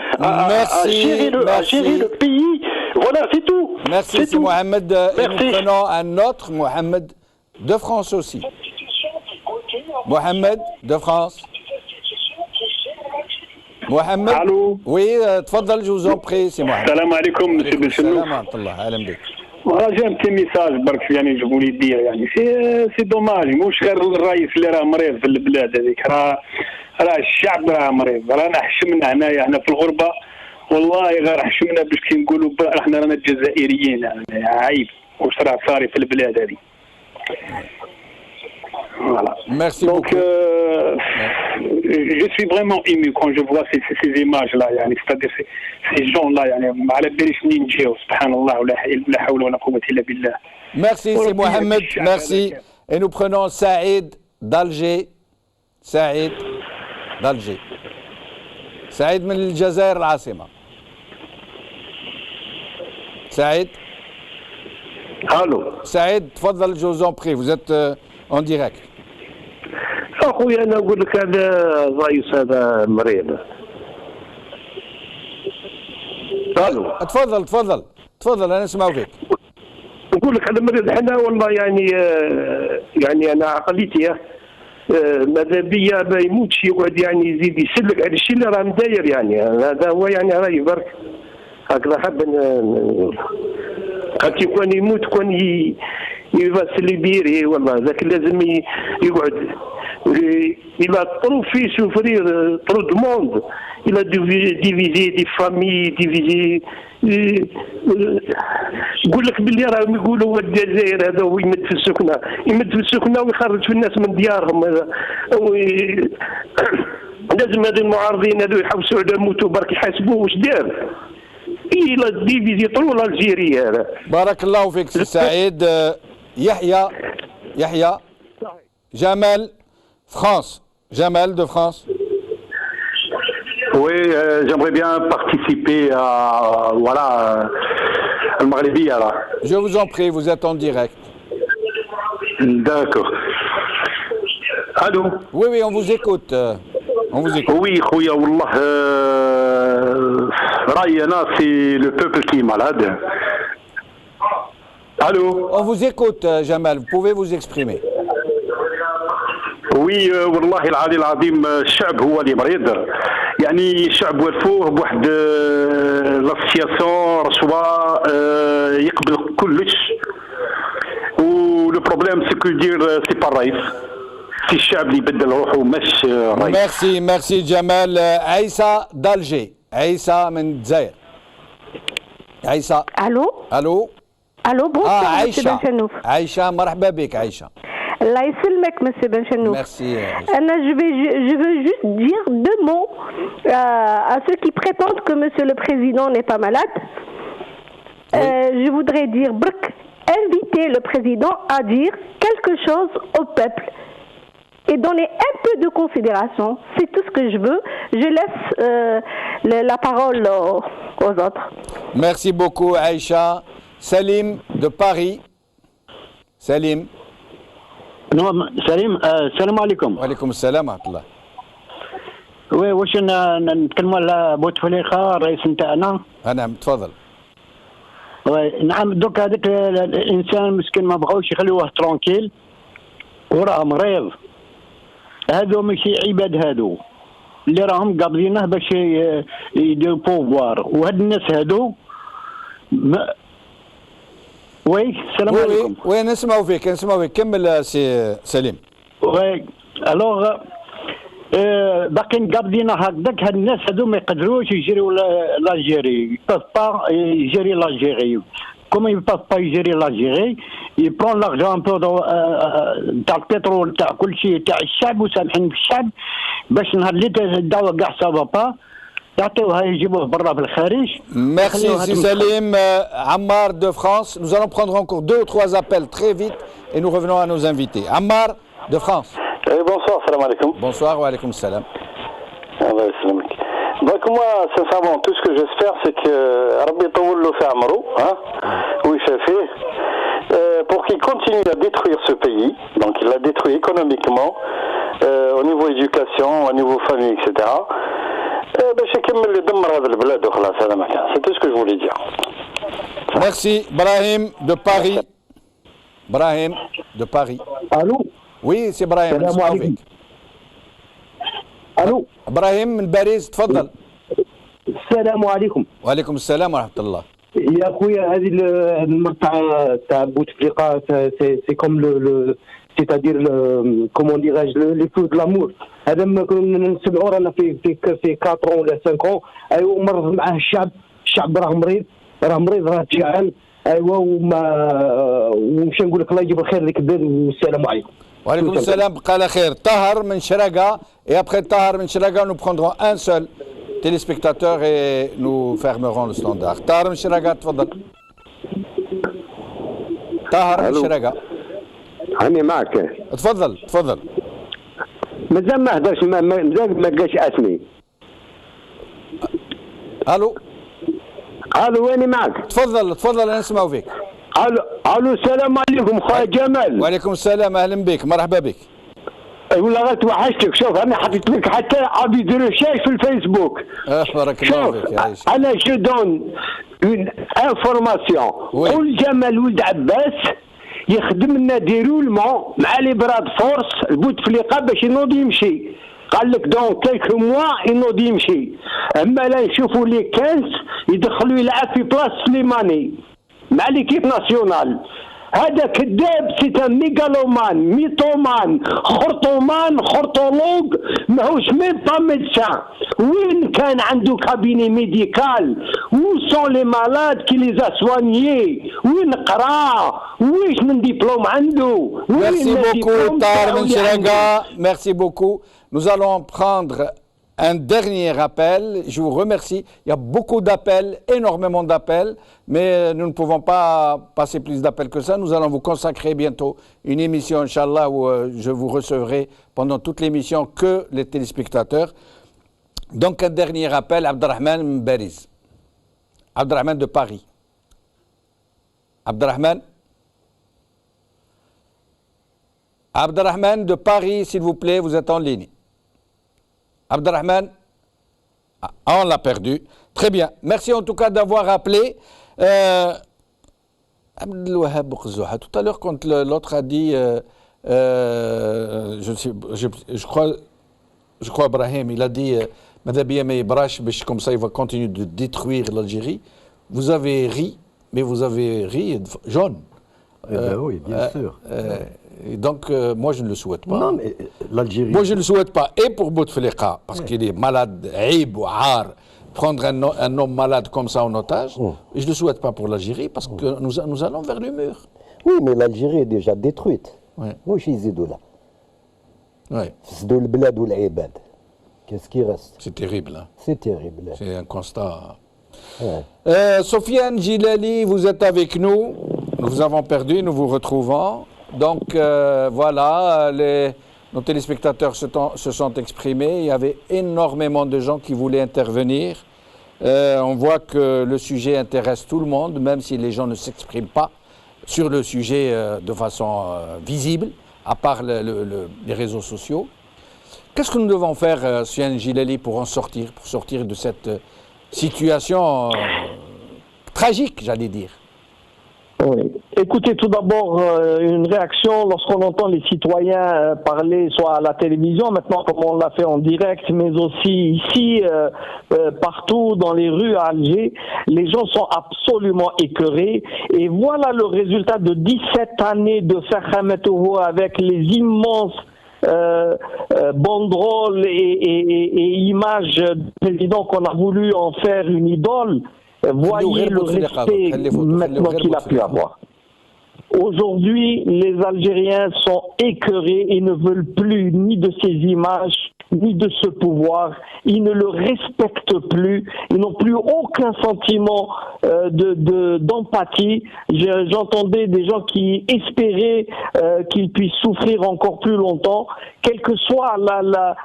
Speaker 9: gérer le pays. Voilà, c'est tout.
Speaker 1: Merci, c'est Mohamed. Merci. Nous prenons un autre Mohamed de France aussi. Mohamed de France. Mohamed.
Speaker 10: Allô.
Speaker 1: Oui, tfadal, je vous en prie, c'est Mohamed.
Speaker 10: Salam alaikum, monsieur Bessenouf. Voilà, j'ai un petit message, je voulais dire. C'est dommage, مش غير الرئيس اللي راه مريض في البلاد هذيك، راه الشعب راه مريض، رانا حشمنا هنا في الغربة، والله غير حشمنا باش كي نقولوا احنا رانا الجزائريين، يعني عيب واش راه صاري في البلاد هذه. Voilà.
Speaker 1: Merci
Speaker 10: Donc, je suis vraiment ému quand je vois ces images-là, c'est-à-dire ces gens-là,
Speaker 1: Merci, c'est Mohamed, merci. Et nous prenons Saïd d'Alger. Saïd من الجزائر العاصمة. Saïd.
Speaker 10: Allô.
Speaker 1: Saïd, تفضل, je vous en prie, vous êtes en direct.
Speaker 10: اخويا انا اقول لك هذا الرئيس هذا مريض. الو تفضل انا اسمع فيك.
Speaker 11: نقول لك هذا مريض احنا والله يعني انا عقليتي ماذا بيا ما يموتش يقعد يعني يزيد يسلك هذا الشيء اللي راه مداير يعني هذا هو يعني راهي برك هكذا حاب قد يكون يموت كون يفاس ليبيري والله ذاك لازم يقعد الى طرو في سوفرير طرو دو موند الى ديفيزي دي فامي ديفيزي يقول لك باللي راهم يقولوا الجزائر هذا هو يمد في السكنه ويخرج في الناس من ديارهم لازم هذو المعارضين هذو يحوسوا على موتوا برك يحاسبوه واش دار الى ديفيزي طرو الجيري هذا.
Speaker 1: بارك الله فيك سي سعيد. يحيى Jamel, France. Jamel de France.
Speaker 9: Oui, j'aimerais bien participer à al Maghribiya là.
Speaker 1: Je vous en prie, vous êtes en direct.
Speaker 9: D'accord. Allô?
Speaker 1: Oui, on vous écoute.
Speaker 9: Oui, Khouya, Wallah, Rayana, c'est le peuple qui est malade. Allô?
Speaker 1: On vous écoute, Jamel, vous pouvez vous exprimer.
Speaker 9: Oui, والله العلي العظيم الشعب هو اللي مريض. يعني الشعب وقفوه بواحد لاسياسيون رشوه يقبل كلش. ولو بروبليم سكو يدير سي با الرئيس. سي الشعب اللي يبدل روحه مش الرئيس.
Speaker 1: ميرسي جمال. عيسى دالجي. عيسى من الجزائر. عيسى. الو
Speaker 12: بونسوار
Speaker 1: عايشة. عايشة مرحبا بك عايشة.
Speaker 12: الله يسلمك مسيو بن شنوف.
Speaker 1: Merci.
Speaker 12: Je veux juste dire 2 mots à ceux qui prétendent que monsieur le président n'est pas malade. Je voudrais dire inviter le président à dire quelque chose au peuple et donner un peu de considération. C'est tout ce que je veux. Je laisse la parole aux autres.
Speaker 1: Merci beaucoup Aïcha. Salim de Paris. Salim.
Speaker 13: سليم السلام عليكم.
Speaker 1: وعليكم السلام ورحمة الله.
Speaker 13: وي واش نتكلموا على بوتفليقه الرئيس نتاعنا؟
Speaker 1: نعم تفضل.
Speaker 13: وي نعم دوك هذاك الانسان مسكين ما بغاوش يخلوه ترونكيل وراه مريض. هادو ماشي عباد هادو اللي راهم قابضينه باش يديروا بوفوار وهاد الناس هادو وي السلام عليكم.
Speaker 1: وي نسمعوا فيك كمل سي سليم.
Speaker 13: وي الوغ باقيين قابضين هكذاك هاد الناس هادو ما يقدروش يجريو لالجيري با يجري لالجيري كوم يباف با يجري لالجيري يبرون لارجون بو تاع البترول تاع كل شيء تاع الشعب وسامحين في الشعب باش نهار اللي داو كاع سافا با يعطيوها يجيبوه برا في الخارج.
Speaker 1: Merci Salim. Ammar de France. Nous allons prendre encore 2 ou 3 appels très vite et nous revenons à nos invités. Ammar de France.
Speaker 14: Bonsoir, salam alaikum.
Speaker 1: Bonsoir, wa alaikum salam.
Speaker 14: Donc moi, sincèrement, tout ce que j'espère, c'est que Rabbi Tawallo fi amrou, oui, fait, pour qu'il continue à détruire ce pays. Donc il l'a détruit économiquement, au niveau éducation, au niveau famille, etc. C'est tout ce que je voulais dire.
Speaker 1: Merci. Brahim de Paris.
Speaker 11: Allô?
Speaker 1: Oui, c'est Brahim.
Speaker 11: Allô?
Speaker 1: Brahim من باريس تفضل.
Speaker 11: السلام عليكم.
Speaker 1: وعليكم السلام ورحمة الله.
Speaker 11: يا خويا هذه المرة تاع بوتفليقة سي كوم لو c'est-à-dire comment dirais-je les feux de l'amour. هذا ما كنا نسمعوا رانا في 4 ans ولا 5 ans. ايوا مرض معاه الشعب راه مريض راه جيعان. ايوا ومش نقول لك الله يجيب الخير اللي كدير. والسلام عليكم.
Speaker 1: وعليكم السلام. بقى على خير. طاهر من شراقة et après طاهر من شراقة nous prendrons un seul téléspectateur et nous fermerons le standard. طاهر من شراقة تفضل. طاهر من شراقة.
Speaker 15: أنا معك.
Speaker 1: تفضل.
Speaker 15: مازال ما هدرش مازال ما لقاش اسمي.
Speaker 1: الو
Speaker 15: أنا معك.
Speaker 1: تفضل أنا نسمعوا فيك.
Speaker 15: الو السلام عليكم خويا جمال.
Speaker 1: وعليكم السلام أهلا بك مرحبا بك.
Speaker 15: والله غير توحشتك. شوف أنا حطيت لك حتى عبد الرشاش في الفيسبوك.
Speaker 1: بارك الله فيك يا عيش.
Speaker 15: أنا جو دون اون انفورماسيون. قول جمال ولد عباس يخدم لنا ديرولمون مع لي براد فورس البوتفليقه باش ينوض يمشي. قال لك دون كيلكو موا ينوض يمشي. اما لا نشوفوا لي 15 يدخلوا يلعب في بلاص سليماني مع ليكيب ناسيونال. هذا كذاب، سي ميغالومان، ميتومان، خرطولوج، ماهوش ميم با ميدسان. وين كان عنده كابيني ميديكال؟ وين سون لي مالاد كي لي زاسوانيي؟ وين قرا؟ ويش من دبلوم عنده؟
Speaker 1: Merci beaucoup, Tar Menchiranga. Merci beaucoup. Nous allons prendre un dernier appel. Je vous remercie. Il y a beaucoup d'appels, énormément d'appels, mais nous ne pouvons pas passer plus d'appels que ça. Nous allons vous consacrer bientôt une émission, Inch'Allah, où je vous recevrai pendant toute l'émission que les téléspectateurs. Donc un dernier appel, Abdelrahman Mberiz. Abdelrahman de Paris. Abdelrahman de Paris, s'il vous plaît, vous êtes en ligne. Abdelrahman, on l'a perdu. Très bien. Merci en tout cas d'avoir appelé. Abdelwahab Boukzouha, tout à l'heure, quand l'autre a dit, je crois Ibrahim, il a dit, comme ça il va continuer de détruire l'Algérie. Vous avez ri, mais vous avez ri jaune.
Speaker 3: Oui, bien sûr.
Speaker 1: Et donc, moi, je ne le souhaite pas.
Speaker 3: Non, mais l'Algérie...
Speaker 1: Moi, je ne le souhaite pas. Et pour Bouteflika, parce qu'il est malade, aïb ou ar, prendre un homme malade comme ça en otage, je ne le souhaite pas pour l'Algérie, parce que nous allons vers le mur.
Speaker 3: Oui, mais l'Algérie est déjà détruite.
Speaker 1: Oui.
Speaker 3: Qu'est-ce qui reste?
Speaker 1: C'est terrible. Hein.
Speaker 3: C'est terrible.
Speaker 1: C'est un constat. Sofiane Gilali, vous êtes avec nous. Nous vous avons perdu, nous vous retrouvons. Donc voilà, nos téléspectateurs se sont exprimés. Il y avait énormément de gens qui voulaient intervenir. On voit que le sujet intéresse tout le monde, même si les gens ne s'expriment pas sur le sujet de façon visible, à part les réseaux sociaux. Qu'est-ce que nous devons faire, Sofiane Gilali, pour sortir de cette situation tragique, j'allais dire?
Speaker 4: Oui. Écoutez, tout d'abord, une réaction lorsqu'on entend les citoyens parler, soit à la télévision, maintenant comme on l'a fait en direct, mais aussi ici, partout dans les rues à Alger, les gens sont absolument écœurés. Et voilà le résultat de 17 années de Ferhametoho avec les immenses banderoles et images du président qu'on a voulu en faire une idole. Voyez le respect maintenant qu'il a pu avoir. Aujourd'hui, les Algériens sont écœurés et ne veulent plus ni de ces images, ni de ce pouvoir. Ils ne le respectent plus. Ils n'ont plus aucun sentiment d'empathie. J'entendais des gens qui espéraient qu'ils puissent souffrir encore plus longtemps, quelle que soit la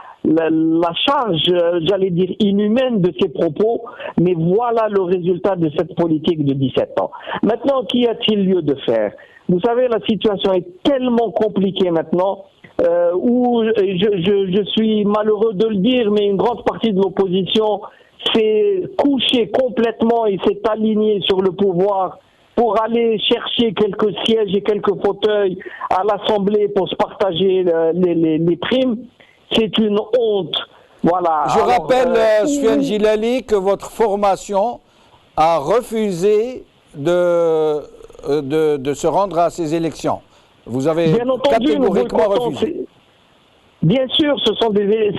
Speaker 4: charge, j'allais dire, inhumaine de ces propos, mais voilà le résultat de cette politique de 17 ans. Maintenant, qu'y a-t-il lieu de faire? Vous savez, la situation est tellement compliquée maintenant, où je suis malheureux de le dire, mais une grande partie de l'opposition s'est couchée complètement et s'est alignée sur le pouvoir pour aller chercher quelques sièges et quelques fauteuils à l'Assemblée pour se partager les primes. C'est une honte. Voilà.
Speaker 1: Je rappelle, Sofiane Gilali, que votre formation a refusé de se rendre à ces élections. Vous avez catégoriquement refusé.
Speaker 4: Bien sûr, ce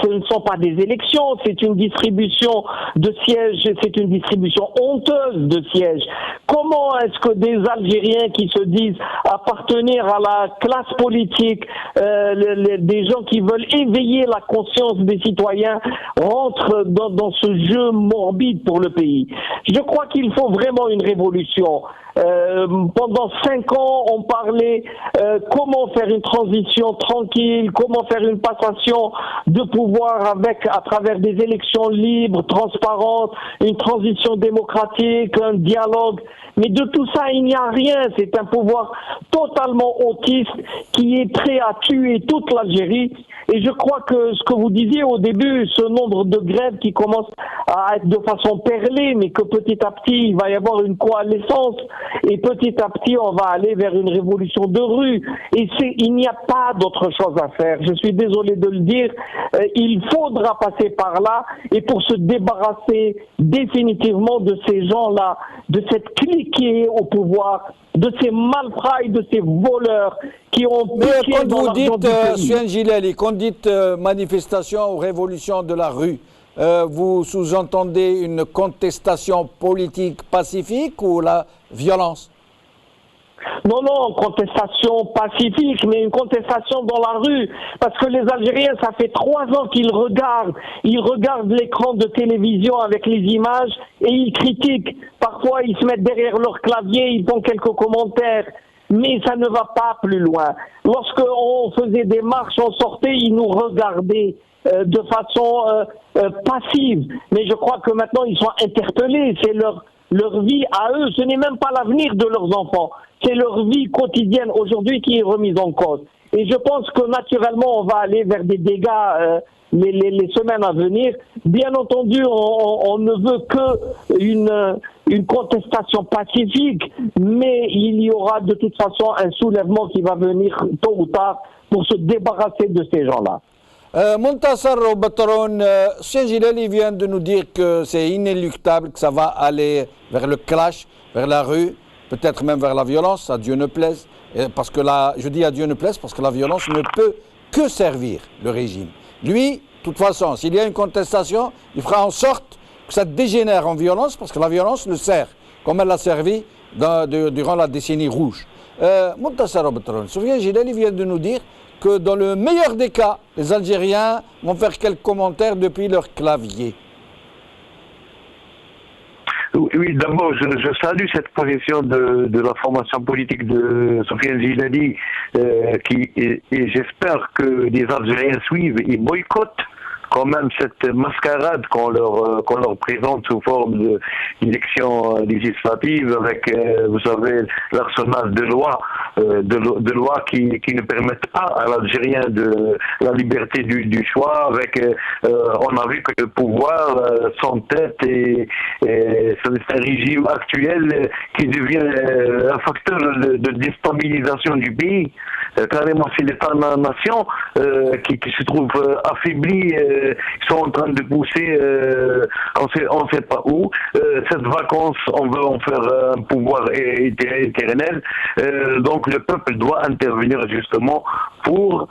Speaker 4: ne sont pas des élections, c'est une distribution de sièges, c'est une distribution honteuse de sièges. Comment est-ce que des Algériens qui se disent appartenir à la classe politique, des gens qui veulent éveiller la conscience des citoyens, rentrent dans ce jeu morbide pour le pays? Je crois qu'il faut vraiment une révolution. Pendant 5 ans, on parlait comment faire une transition tranquille, comment faire une passation de pouvoir à travers des élections libres, transparentes, une transition démocratique, un dialogue. Mais de tout ça, il n'y a rien. C'est un pouvoir totalement autiste qui est prêt à tuer toute l'Algérie. Et je crois que ce que vous disiez au début, ce nombre de grèves qui commence à être de façon perlée, mais que petit à petit, il va y avoir une coalescence, et petit à petit, on va aller vers une révolution de rue. Et il n'y a pas d'autre chose à faire. Je suis désolé de le dire. Il faudra passer par là, et pour se débarrasser définitivement de ces gens-là, de cette clique qui est au pouvoir, de ces malfrats et de ces voleurs qui ont piqué dans l'argent du pays.
Speaker 1: Soufiane Gileli, quand vous dites manifestation ou révolution de la rue, vous sous-entendez une contestation politique pacifique ou la violence?
Speaker 4: Non, contestation pacifique, mais une contestation dans la rue. Parce que les Algériens, ça fait 3 ans qu'ils regardent. Ils regardent l'écran de télévision avec les images et ils critiquent. Parfois, ils se mettent derrière leur clavier, ils font quelques commentaires. Mais ça ne va pas plus loin. Lorsqu'on faisait des marches, on sortait, ils nous regardaient de façon passive. Mais je crois que maintenant, ils sont interpellés. C'est leur vie à eux. Ce n'est même pas l'avenir de leurs enfants. C'est leur vie quotidienne aujourd'hui qui est remise en cause. Et je pense que naturellement, on va aller vers des dégâts les semaines à venir. Bien entendu, on ne veut qu'une contestation pacifique, mais il y aura de toute façon un soulèvement qui va venir tôt ou tard pour se débarrasser de ces gens-là.
Speaker 1: Montassar Batron, Soufiane Gileli vient de nous dire que c'est inéluctable, que ça va aller vers le clash, vers la rue, peut-être même vers la violence, à Dieu ne plaise. Parce que je dis à Dieu ne plaise parce que la violence ne peut que servir le régime. Lui, de toute façon, s'il y a une contestation, il fera en sorte que ça dégénère en violence parce que la violence le sert, comme elle l'a servi durant la décennie rouge. Montassar Batron, Soufiane Gileli vient de nous dire que dans le meilleur des cas, les Algériens vont faire quelques commentaires depuis leur clavier.
Speaker 5: Oui, d'abord, je salue cette position de la formation politique de Soufiane Gileli, et j'espère que les Algériens suivent et boycottent quand même cette mascarade qu'on leur présente sous forme d'élection législative avec, vous savez, l'arsenal de lois qui ne permettent pas à l'Algérien la liberté du choix. Avec, on a vu que le pouvoir s'entête et c'est un régime actuel qui devient un facteur de déstabilisation du pays. Carrément, c'est l'État-nation qui se trouve affaibli. Ils sont en train de pousser, on ne sait pas où. Cette vacance, on veut en faire un pouvoir éternel. Donc le peuple doit intervenir justement pour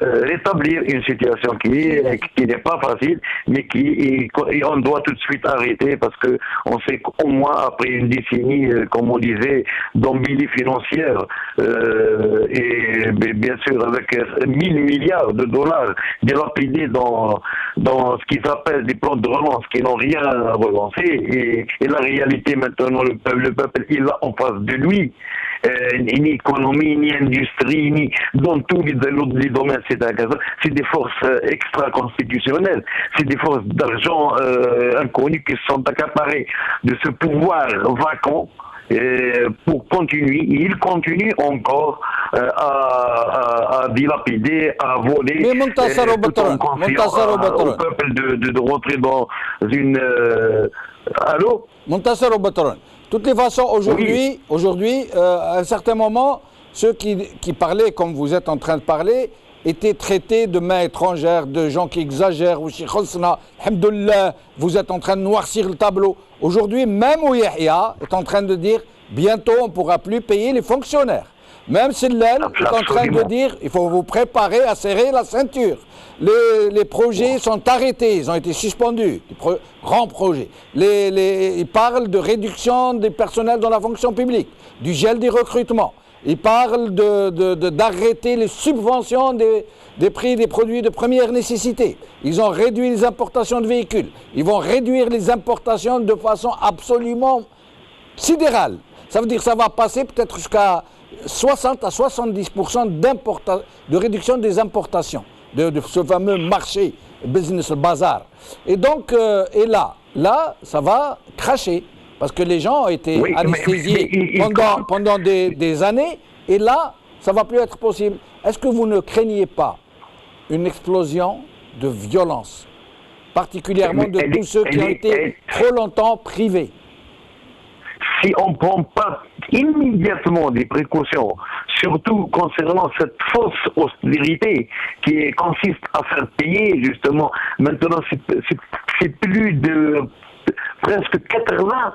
Speaker 5: rétablir une situation qui n'est pas facile, mais et on doit tout de suite arrêter parce que on sait qu'au moins après une décennie, comme on disait, d'embellie financière, et bien sûr avec 1000 milliards de dollars dilapidés dans ce qu'ils appellent des plans de relance qui n'ont rien à relancer, et la réalité maintenant, le peuple il a en face de lui ni économie, ni industrie, ni dans tous les domaines, c'est des forces extra-constitutionnelles, c'est des forces d'argent inconnues qui sont accaparées de ce pouvoir vacant. Pour continuer, il continue encore à dilapider, à voler, tout en confiant au peuple de rentrer dans une... Allô
Speaker 1: Montassar Batron, de toutes les façons, aujourd'hui, à un certain moment, ceux qui parlaient, comme vous êtes en train de parler, étaient traités de mains étrangères, de gens qui exagèrent, ou alhamdoulilah, vous êtes en train de noircir le tableau. Aujourd'hui, même Yahya est en train de dire, bientôt on ne pourra plus payer les fonctionnaires. Même Sellel est en train de dire, il faut vous préparer à serrer la ceinture. Les projets sont arrêtés, ils ont été suspendus, grands projets. Ils parlent de réduction des personnels dans la fonction publique, du gel des recrutements. Ils parlent d'arrêter les subventions des prix des produits de première nécessité. Ils ont réduit les importations de véhicules. Ils vont réduire les importations de façon absolument sidérale. Ça veut dire que ça va passer peut-être jusqu'à 60 à 70% de réduction des importations, de ce fameux marché, business bazar. Et donc, là, ça va cracher. Parce que les gens ont été anesthésiés pendant des années, et là, ça ne va plus être possible. Est-ce que vous ne craignez pas une explosion de violence, particulièrement de tous ceux qui ont été trop longtemps privés.
Speaker 5: Si on ne prend pas immédiatement des précautions, surtout concernant cette fausse austérité qui consiste à faire payer justement, maintenant c'est plus de presque 80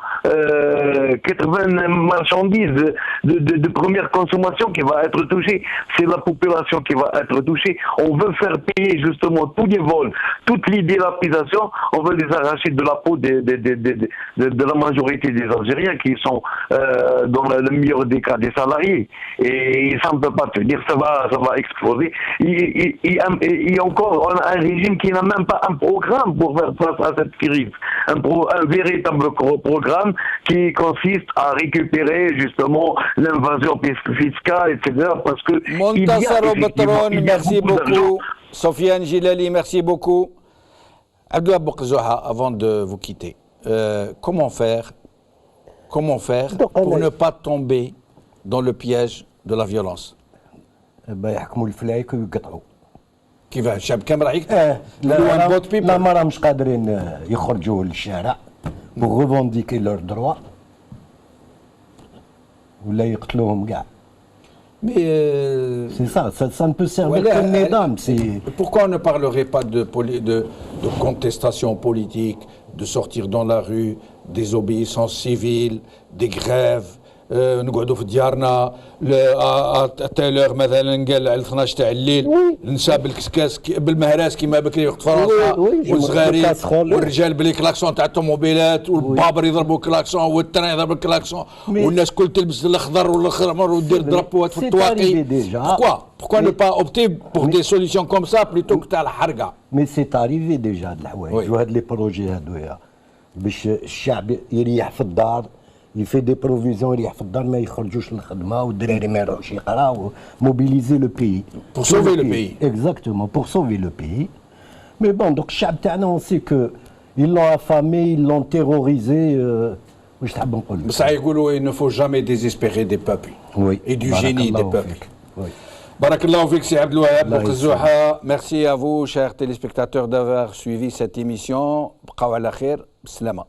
Speaker 5: marchandises de première consommation qui va être touchée. C'est la population qui va être touchée. On veut faire payer justement tous les vols, toutes les dilapidations, on veut les arracher de la peau de la majorité des Algériens qui sont dans le meilleur des cas des salariés. Et ça ne peut pas tenir, ça va exploser. Et encore, on a un régime qui n'a même pas un programme pour faire face à cette crise. Un véritable programme qui consiste à récupérer justement l'invasion fiscale, etc. Parce que
Speaker 1: Montassar Batron, merci beaucoup. Sofiane Gilali, merci beaucoup. Abdou Boukzouha, avant de vous quitter, comment faire pour ne pas tomber dans le piège de la violence?
Speaker 3: يحكموا الفلايك ويقطعوا.
Speaker 1: كيفاش الشعب كامل راح يقطع؟
Speaker 3: لا ما راهمش قادرين يخرجوا للشارع pour revendiquer leurs droits ولا يقتلوهم كاع.
Speaker 1: Mais
Speaker 3: c'est ça ne peut servir que le Nidam.
Speaker 1: Pourquoi on ne parlerait pas de contestation politique, de sortir dans la rue, des obéissances civiles, des grèves? نقعدوا في ديارنا تايلور مثلا قال على 12 تاع الليل النساء بالكسكاس بالمهراس كيما بكري وقت فرنسا والصغاري والرجال بلي كلاكسون تاع الطوموبيلات والبابر يضربوا كلاكسون والتران يضرب الكلاكسون والناس كل تلبس الاخضر والاحمر ودير درابوات في الطواقي. Pourquoi ne pas opter pour des solutions comme ça plutôt que تاع الحرقه؟
Speaker 3: Mais c'est arrivé déjà هاد الحوايج وهاد لي بروجي هادويا باش الشعب يريح في الدار. Il fait des provisions, il y a ما يخرجوش للخدمة والدراري ما يروحوش يقراو. Mobiliser le pays.
Speaker 1: Pour sauver le pays.
Speaker 3: Exactement, pour sauver le pays. Mais bon, donc الشعب تاعنا on sait que ils l'ont affamé, ils l'ont terrorisé. واش تحب نقول لك؟
Speaker 1: بصح يقولوا il ne faut jamais désespérer des peuples. Et du génie des peuples. بارك الله فيك سي عبد الوهاب بوقزوحة. Merci à vous chers téléspectateurs d'avoir suivi cette émission. بقاو على خير. بالسلامة.